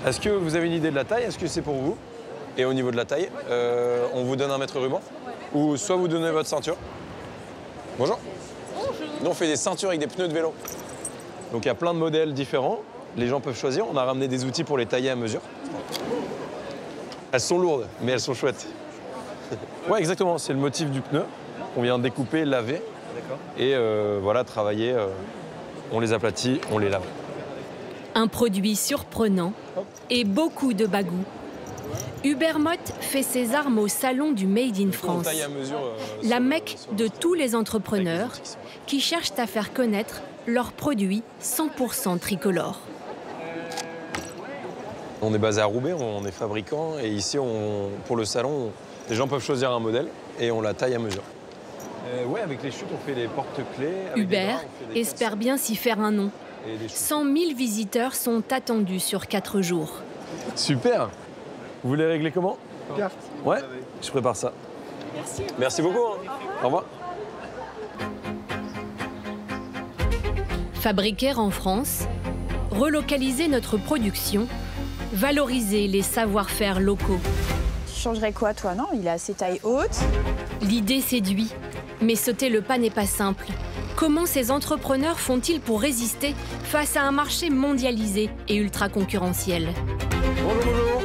Est-ce que vous avez une idée de la taille? Est-ce que c'est pour vous? Et au niveau de la taille, on vous donne un mètre ruban ou soit vous donnez votre ceinture. Bonjour. Bonjour. Nous, on fait des ceintures avec des pneus de vélo. Donc il y a plein de modèles différents. Les gens peuvent choisir. On a ramené des outils pour les tailler à mesure. Elles sont lourdes, mais elles sont chouettes. Ouais, exactement. C'est le motif du pneu qu'on vient découper, laver. Et voilà, travailler. On les aplatit, on les lave. Un produit surprenant et beaucoup de bagou. Hubert Motte fait ses armes au salon du Made in France, la mecque de tous les entrepreneurs qui cherchent à faire connaître leurs produits 100% tricolores. On est basé à Roubaix, on est fabricant et ici, pour le salon, les gens peuvent choisir un modèle et on la taille à mesure. Ouais, avec les chutes, on fait des porte-clés. Hubert espère bien s'y faire un nom. 100 000 visiteurs sont attendus sur 4 jours. Super. Vous voulez régler comment? Carte. Ouais, je prépare ça. Merci. Merci beaucoup. Au revoir. Fabriquer en France, relocaliser notre production, valoriser les savoir-faire locaux. Tu changerais quoi, toi, non? Il est assez taille haute. L'idée séduit, mais sauter le pas n'est pas simple. Comment ces entrepreneurs font-ils pour résister face à un marché mondialisé et ultra concurrentiel? Bonjour, bonjour.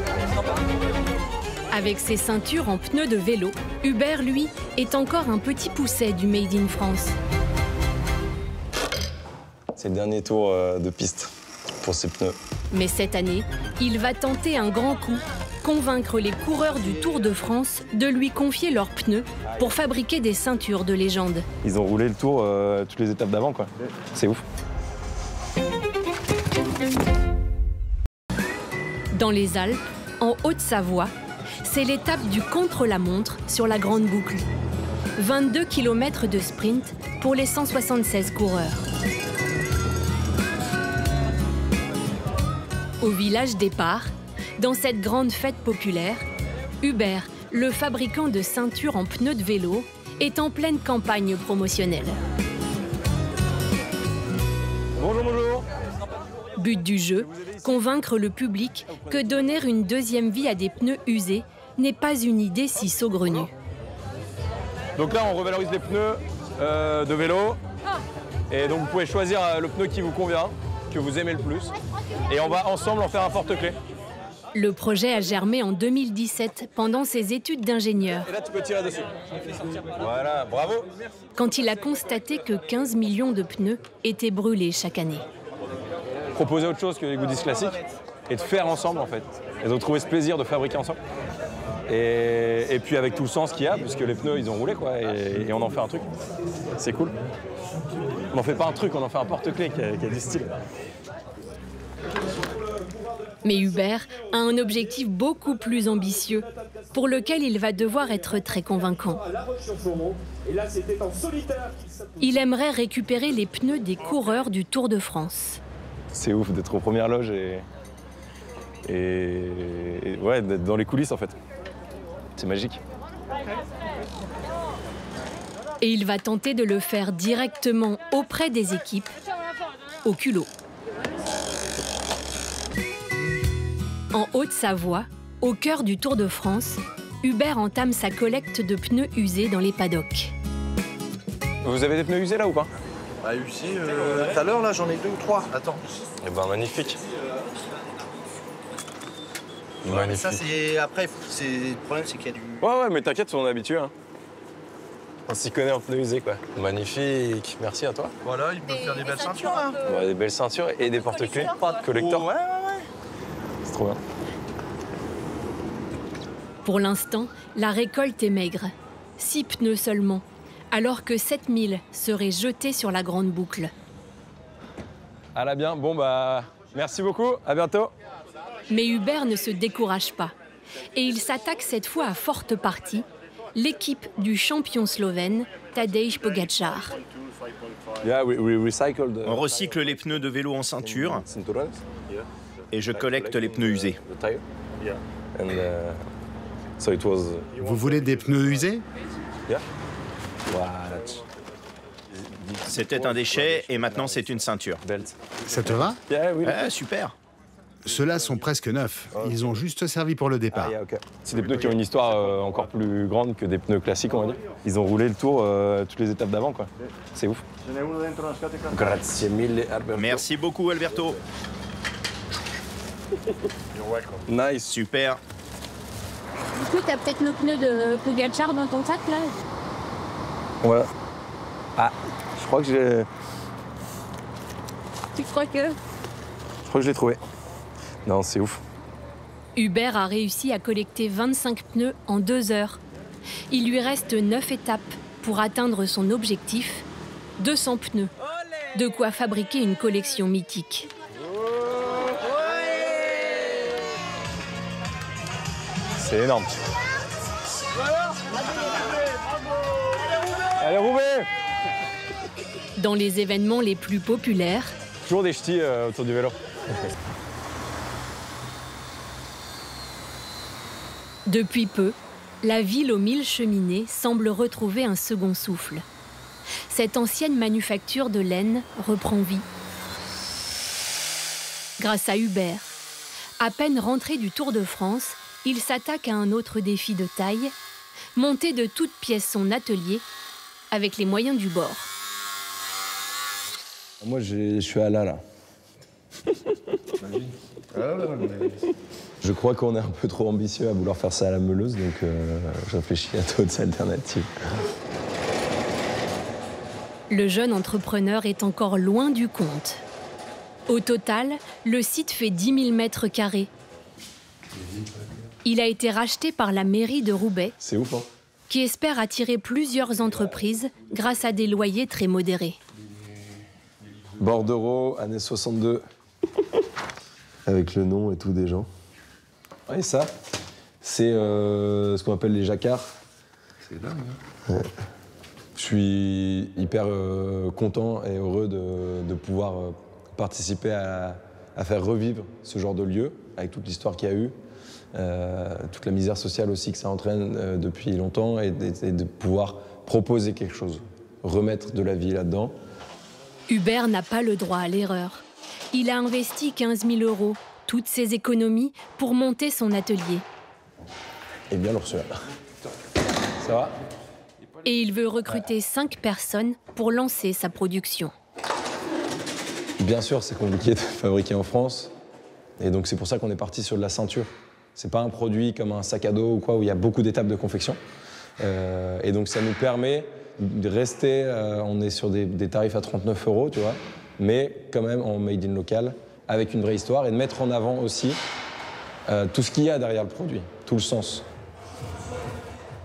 Avec ses ceintures en pneus de vélo, Hubert, lui, est encore un petit pousset du Made in France. C'est le dernier tour de piste pour ces pneus. Mais cette année, il va tenter un grand coup, convaincre les coureurs du Tour de France de lui confier leurs pneus pour fabriquer des ceintures de légende. Ils ont roulé le tour toutes les étapes d'avant, quoi. C'est ouf. Dans les Alpes, en Haute-Savoie, c'est l'étape du contre-la-montre sur la Grande Boucle. 22 km de sprint pour les 176 coureurs. Au village départ, dans cette grande fête populaire, Hubert, le fabricant de ceintures en pneus de vélo, est en pleine campagne promotionnelle. Bonjour, bonjour. But du jeu, convaincre le public que donner une deuxième vie à des pneus usés n'est pas une idée si saugrenue. Donc là, on revalorise les pneus de vélo. Et donc, vous pouvez choisir le pneu qui vous convient, que vous aimez le plus. Et on va ensemble en faire un porte-clés. Le projet a germé en 2017 pendant ses études d'ingénieur. Et là, tu peux tirer dessus. Voilà, bravo. Quand il a constaté que 15 millions de pneus étaient brûlés chaque année. Proposer autre chose que les goodies classiques et de faire ensemble, en fait. Et de trouver ce plaisir de fabriquer ensemble. Et puis avec tout le sens qu'il y a, puisque les pneus, ils ont roulé, quoi, et on en fait un truc. C'est cool. On n'en fait pas un truc, on en fait un porte-clés qui a du style. Mais Hubert a un objectif beaucoup plus ambitieux, pour lequel il va devoir être très convaincant. Il aimerait récupérer les pneus des coureurs du Tour de France. C'est ouf d'être aux premières loges et ouais, d'être dans les coulisses, en fait. C'est magique. Et il va tenter de le faire directement auprès des équipes, au culot. En Haute-Savoie, au cœur du Tour de France, Hubert entame sa collecte de pneus usés dans les paddocks. Vous avez des pneus usés là ou pas? Ah, usés, tout à l'heure, là, j'en ai 2 ou 3. Attends. Eh ben, magnifique. Ouais, Magnifique. mais ça, c'est... Après, le problème, c'est qu'il y a du... Ouais, mais t'inquiète, on est habitué. Hein. On s'y connaît en pneus usés, quoi. Magnifique. Merci à toi. Voilà, ils peuvent faire des belles ceintures, là. Ouais, des belles ceintures et des porte-clés. Collector. Ouais. C'est trop bien. Pour l'instant, la récolte est maigre. 6 pneus seulement, alors que 7000 seraient jetés sur la Grande Boucle. À la bien. Bon, bah, merci beaucoup. À bientôt. Mais Hubert ne se décourage pas. Et il s'attaque cette fois à forte partie, l'équipe du champion slovène Tadej Pogačar. On recycle les pneus de vélo en ceinture et je collecte les pneus usés. Vous voulez des pneus usés? C'était un déchet et maintenant c'est une ceinture. Ça te va? Super. Ceux-là sont presque neufs. Ils ont juste servi pour le départ. C'est des pneus qui ont une histoire encore plus grande que des pneus classiques, on va dire. Ils ont roulé le tour toutes les étapes d'avant, quoi. C'est ouf. Grazie mille, Alberto. Merci beaucoup, Alberto. Nice. Super. Du coup, t'as peut-être le pneu de Pogacar dans ton sac, là? Ouais. Ah, je crois que j'ai... Tu crois que... Je crois que je l'ai trouvé. Non, c'est ouf. Hubert a réussi à collecter 25 pneus en 2 heures. Il lui reste 9 étapes pour atteindre son objectif, 200 pneus. De quoi fabriquer une collection mythique. C'est énorme. Allez, Roubaix! Dans les événements les plus populaires, Toujours des ch'tis autour du vélo. depuis peu, la ville aux 1000 cheminées semble retrouver un second souffle. Cette ancienne manufacture de laine reprend vie. Grâce à Hubert, à peine rentré du Tour de France, il s'attaque à un autre défi de taille, monter de toutes pièces son atelier avec les moyens du bord. Moi, je suis à là. Je crois qu'on est un peu trop ambitieux à vouloir faire ça à la meuleuse, donc je réfléchis à d'autres alternatives. Le jeune entrepreneur est encore loin du compte. Au total, le site fait 10 000 mètres carrés. Il a été racheté par la mairie de Roubaix, C'est ouf, hein? qui espère attirer plusieurs entreprises grâce à des loyers très modérés. Bordereau, années 62. Avec le nom et tout des gens. Et ça, c'est ce qu'on appelle les jacquards. C'est dingue, hein? Ouais. Je suis hyper content et heureux de pouvoir participer à faire revivre ce genre de lieu, avec toute l'histoire qu'il y a eu, toute la misère sociale aussi que ça entraîne depuis longtemps, et de pouvoir proposer quelque chose, remettre de la vie là-dedans. Hubert n'a pas le droit à l'erreur. Il a investi 15 000 €, toutes ses économies, pour monter son atelier. Et bien l'Ursula. Ça va? Et il veut recruter 5 personnes pour lancer sa production. Bien sûr, c'est compliqué de fabriquer en France. Et donc c'est pour ça qu'on est parti sur de la ceinture. C'est pas un produit comme un sac à dos ou quoi, où il y a beaucoup d'étapes de confection. Et donc ça nous permet de rester, on est sur des tarifs à 39 €, tu vois, mais quand même en made in local, avec une vraie histoire, et de mettre en avant aussi tout ce qu'il y a derrière le produit, tout le sens.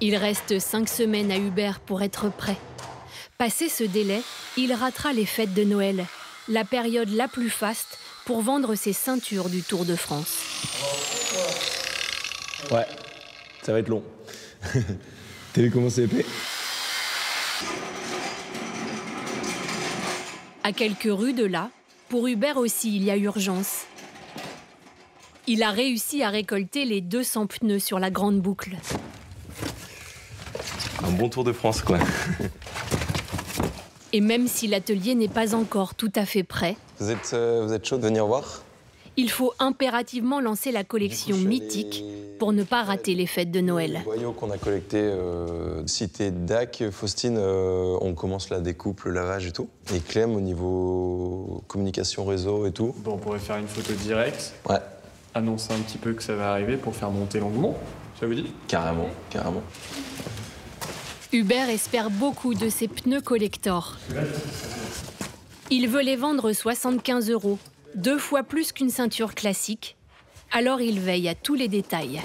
Il reste 5 semaines à Hubert pour être prêt. Passé ce délai, il ratera les fêtes de Noël, la période la plus faste pour vendre ses ceintures du Tour de France. Ouais, ça va être long. T'as vu comment c'est épais? À quelques rues de là, pour Hubert aussi, il y a urgence. Il a réussi à récolter les 200 pneus sur la grande boucle. Un bon Tour de France, quoi. Et même si l'atelier n'est pas encore tout à fait prêt, Vous êtes chaud de venir voir? il faut impérativement lancer la collection mythique pour ne pas rater les fêtes de Noël. Les boyaux qu'on a collectés, cité Dac, Faustine, on commence la découpe, le lavage et tout. Et Clem, au niveau communication réseau et tout. Bon, on pourrait faire une photo directe, Ouais, annoncer un petit peu que ça va arriver pour faire monter l'engouement. Ça vous dit? carrément, carrément. Hubert espère beaucoup de ses pneus collector. Il veut les vendre 75 €, 2 fois plus qu'une ceinture classique. Alors il veille à tous les détails.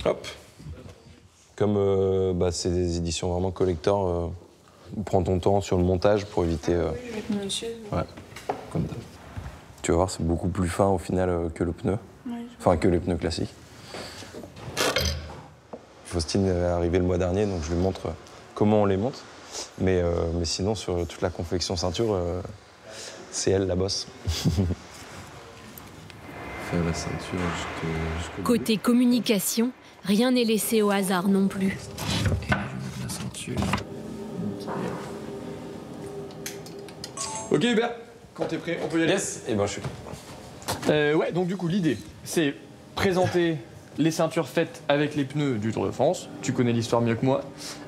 Hop. Comme c'est des éditions vraiment collector, prends ton temps sur le montage pour éviter... Ouais, comme d'hab. Tu vas voir, c'est beaucoup plus fin au final que le pneu. Enfin, que les pneus classiques. Faustine est arrivée le mois dernier, donc je lui montre comment on les monte. Mais sinon, sur toute la confection ceinture, c'est elle la bosse. Faire la ceinture jusqu'au Côté communication, rien n'est laissé au hasard non plus. Et là, je vais mettre la ceinture. Ok Hubert, Quand t'es prêt, on peut y aller. yes. Et ben je suis. Ouais, donc du coup, l'idée, c'est présenter les ceintures faites avec les pneus du Tour de France. Tu connais l'histoire mieux que moi.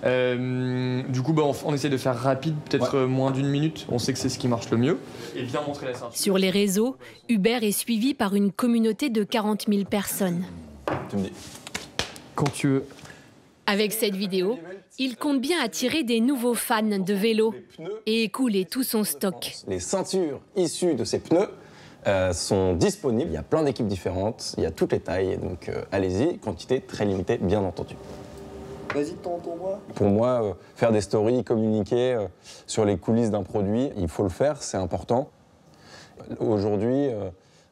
Du coup, on essaie de faire rapide, peut-être moins d'1 minute. On sait que c'est ce qui marche le mieux. Et bien montrer la ceinture. Sur les réseaux, Hubert est suivi par une communauté de 40 000 personnes. Tu me dis. Quand tu veux. Avec cette vidéo, il compte bien attirer des nouveaux fans de vélo et écouler tout son stock. Les ceintures issues de ces pneus sont disponibles. Il y a plein d'équipes différentes, il y a toutes les tailles, donc allez-y, quantité très limitée, bien entendu. Vas-y, tente-moi. Pour moi, faire des stories, communiquer sur les coulisses d'un produit, il faut le faire, c'est important. Aujourd'hui,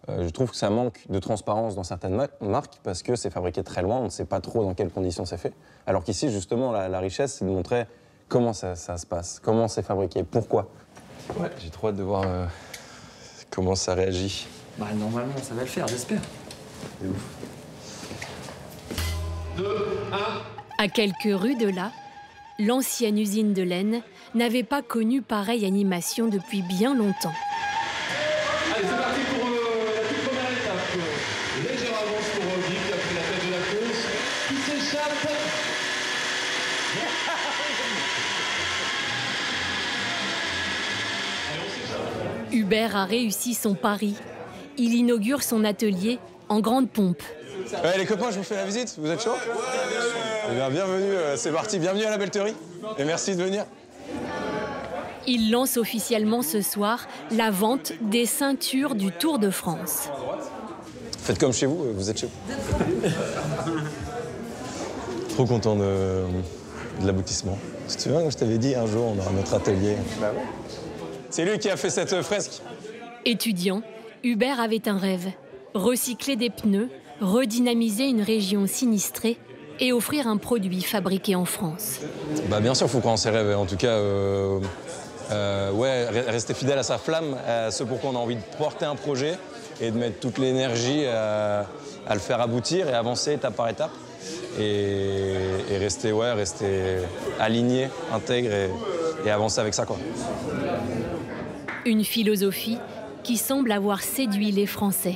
je trouve que ça manque de transparence dans certaines marques parce que c'est fabriqué très loin, on ne sait pas trop dans quelles conditions c'est fait. Alors qu'ici, justement, la richesse, c'est de montrer comment ça se passe, comment c'est fabriqué, pourquoi. Ouais, j'ai trop hâte de voir comment ça réagit. Bah, normalement, ça va le faire, j'espère. C'est ouf. 2, 1. À quelques rues de là, l'ancienne usine de laine n'avait pas connu pareille animation depuis bien longtemps. Allez, c'est parti pour la toute première étape. Légère avance pour Guy qui a pris la tête de la course, qui s'échappe. Hubert a réussi son pari. Il inaugure son atelier en grande pompe. Ouais, les copains, je vous fais la visite, vous êtes chaud? Eh bien, bienvenue, c'est parti, bienvenue à la Belleterie et merci de venir. Il lance officiellement ce soir la vente des ceintures du Tour de France. Faites comme chez vous, vous êtes chez vous. Trop content de l'aboutissement. Tu te souviens quand je t'avais dit un jour on aura notre atelier? Bah ouais. C'est lui qui a fait cette fresque. Étudiant, Hubert avait un rêve. Recycler des pneus, redynamiser une région sinistrée et offrir un produit fabriqué en France. Bah bien sûr, il faut croire en ses rêves. En tout cas, rester fidèle à sa flamme, à ce pourquoi on a envie de porter un projet et de mettre toute l'énergie à le faire aboutir et avancer étape par étape. Et rester aligné, intègre et avancer avec ça, quoi. Une philosophie qui semble avoir séduit les Français.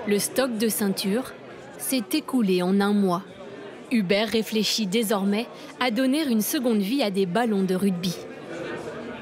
Le stock de ceintures s'est écoulé en 1 mois. Hubert réfléchit désormais à donner une seconde vie à des ballons de rugby.